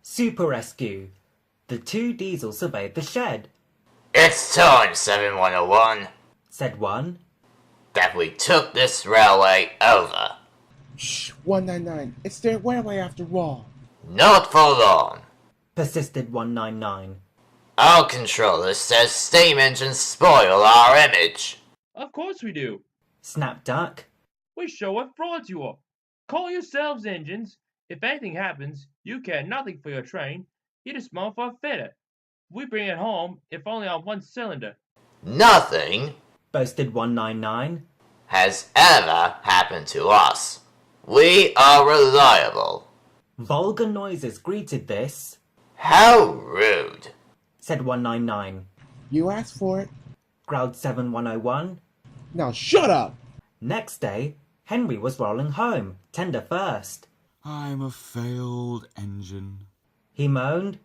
Super Rescue. The two diesels surveyed the shed, It's time, 7101, said one. that we took this railway over. Shh, 199. It's their railway after all. Not for long. Persisted 199. Our controller says steam engines spoil our image. Of course we do. Snapped Duck. We show what frauds you are. Call yourselves engines. If anything happens, you care nothing for your train. You're just small for a fitter. We bring it home, if only on one cylinder. Nothing Boasted 199. has ever happened to us. We are reliable. Vulgar noises greeted this, How rude. said 199. You asked for it. Growled 7101. Now shut up! Next day, Henry was rolling home, tender first. I'm a failed engine. He moaned.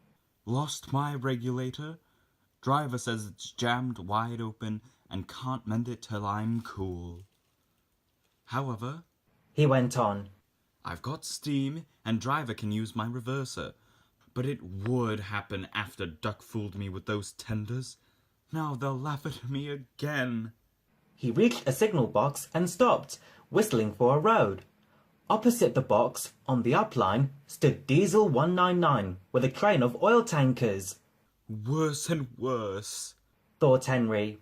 Lost my regulator. Driver says it's jammed wide open and can't mend it till I'm cool. However, He went on. I've got steam and driver can use my reverser. But it would happen after Duck fooled me with those tenders. Now they'll laugh at me again. He reached a signal box and stopped, whistling for a road. Opposite the box, on the upline, stood Diesel 199 with a train of oil tankers, Worse and worse. thought Henry.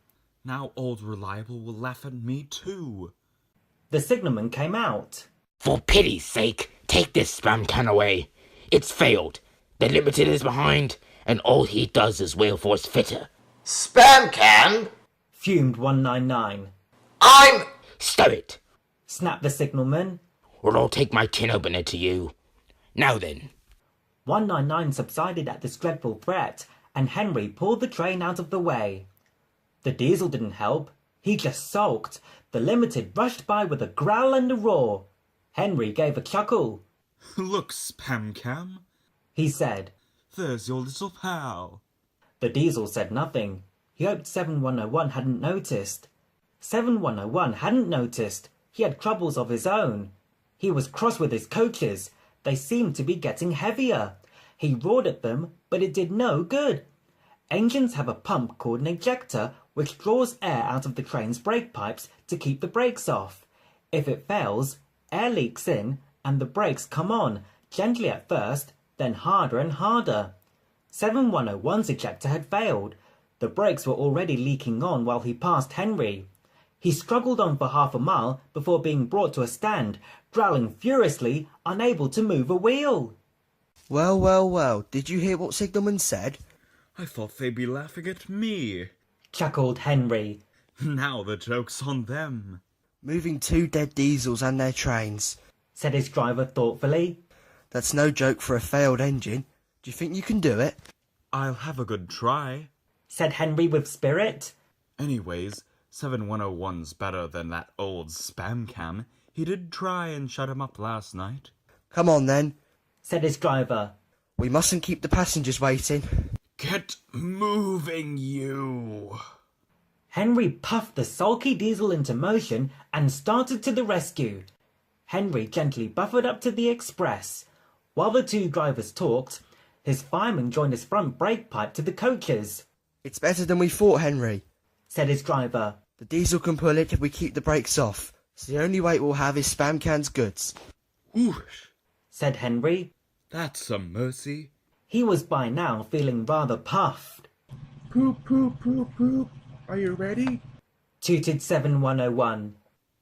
Now Old Reliable will laugh at me too. The signalman came out. For pity's sake, take this spam can away. It's failed. The Limited is behind, and all he does is wail for his fitter. Spam can? Fumed 199. I'm... Stow it, Snapped the signalman. or I'll take my tin opener to you. Now then, 199 subsided at this dreadful threat, and Henry pulled the train out of the way. The diesel didn't help. He just sulked. The Limited rushed by with a growl and a roar. Henry gave a chuckle. Look, Spamcam. He said. There's your little pal. The diesel said nothing. He hoped 7101 hadn't noticed. 7101 hadn't noticed. He had troubles of his own. He was cross with his coaches. They seemed to be getting heavier. He roared at them, but it did no good. Engines have a pump called an ejector which draws air out of the train's brake pipes to keep the brakes off. If it fails, air leaks in and the brakes come on, gently at first, then harder and harder. 7101's ejector had failed. The brakes were already leaking on while he passed Henry. He struggled on for half a mile before being brought to a stand, growling furiously, unable to move a wheel. Well, well, well, did you hear what Signalman said? I thought they'd be laughing at me. Chuckled Henry. Now the joke's on them. Moving two dead diesels and their trains. Said his driver thoughtfully. That's no joke for a failed engine. Do you think you can do it? I'll have a good try. Said Henry with spirit. Anyways, 7101's better than that old Spamcam. He did try and shut him up last night. Come on then. Said his driver. We mustn't keep the passengers waiting. Get moving, you! Henry puffed the sulky diesel into motion and started to the rescue. Henry gently buffered up to the express. While the two drivers talked, his fireman joined his front brake pipe to the coaches. It's better than we thought, Henry. Said his driver. The diesel can pull it if we keep the brakes off. So the only weight we'll have is Spamcan's goods. Whoosh! Said Henry. That's a mercy. He was by now feeling rather puffed. Poop, poop, poop, poop. Are you ready? Tooted 7101.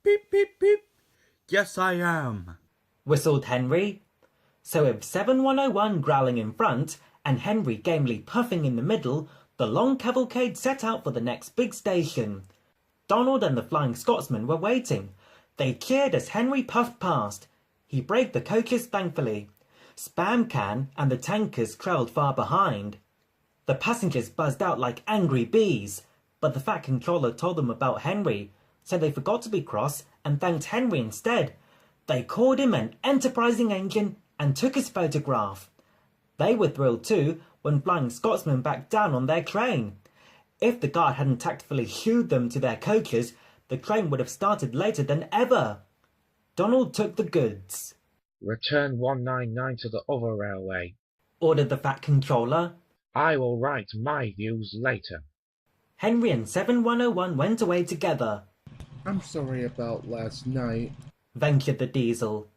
Beep, beep, beep. Yes, I am. Whistled Henry. So with 7101 growling in front and Henry gamely puffing in the middle, the long cavalcade set out for the next big station. Donald and the Flying Scotsman were waiting. They cheered as Henry puffed past. He braked the coaches thankfully. Spamcan and the tankers trailed far behind. The passengers buzzed out like angry bees, but the Fat Controller told them about Henry, so they forgot to be cross and thanked Henry instead. They called him an enterprising engine and took his photograph. They were thrilled too when Flying Scotsman backed down on their train. If the guard hadn't tactfully shooed them to their coaches, the train would have started later than ever. Donald took the goods. Return 199 to the other railway. ordered the Fat Controller. I will write my views later. Henry and 7101 went away together, I'm sorry about last night. ventured the Diesel.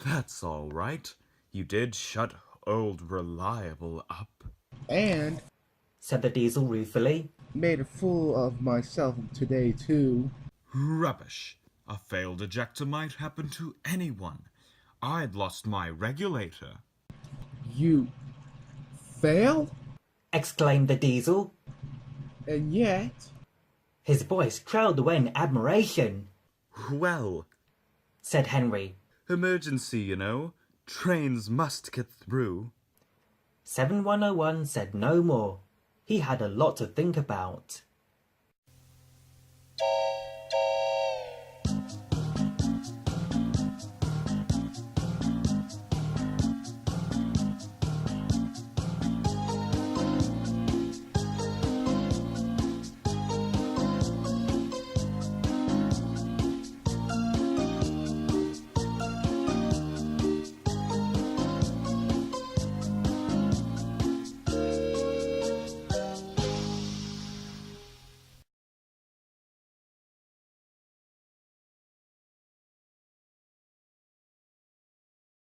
That's all right. You did shut old Reliable up. And Said the Diesel ruefully. made a fool of myself today, too. Rubbish. A failed ejector might happen to anyone. I'd lost my regulator. You failed? Exclaimed the Diesel. And yet, His voice trailed away in admiration, Well, said Henry. emergency, you know. Trains must get through. 7101 said no more. He had a lot to think about.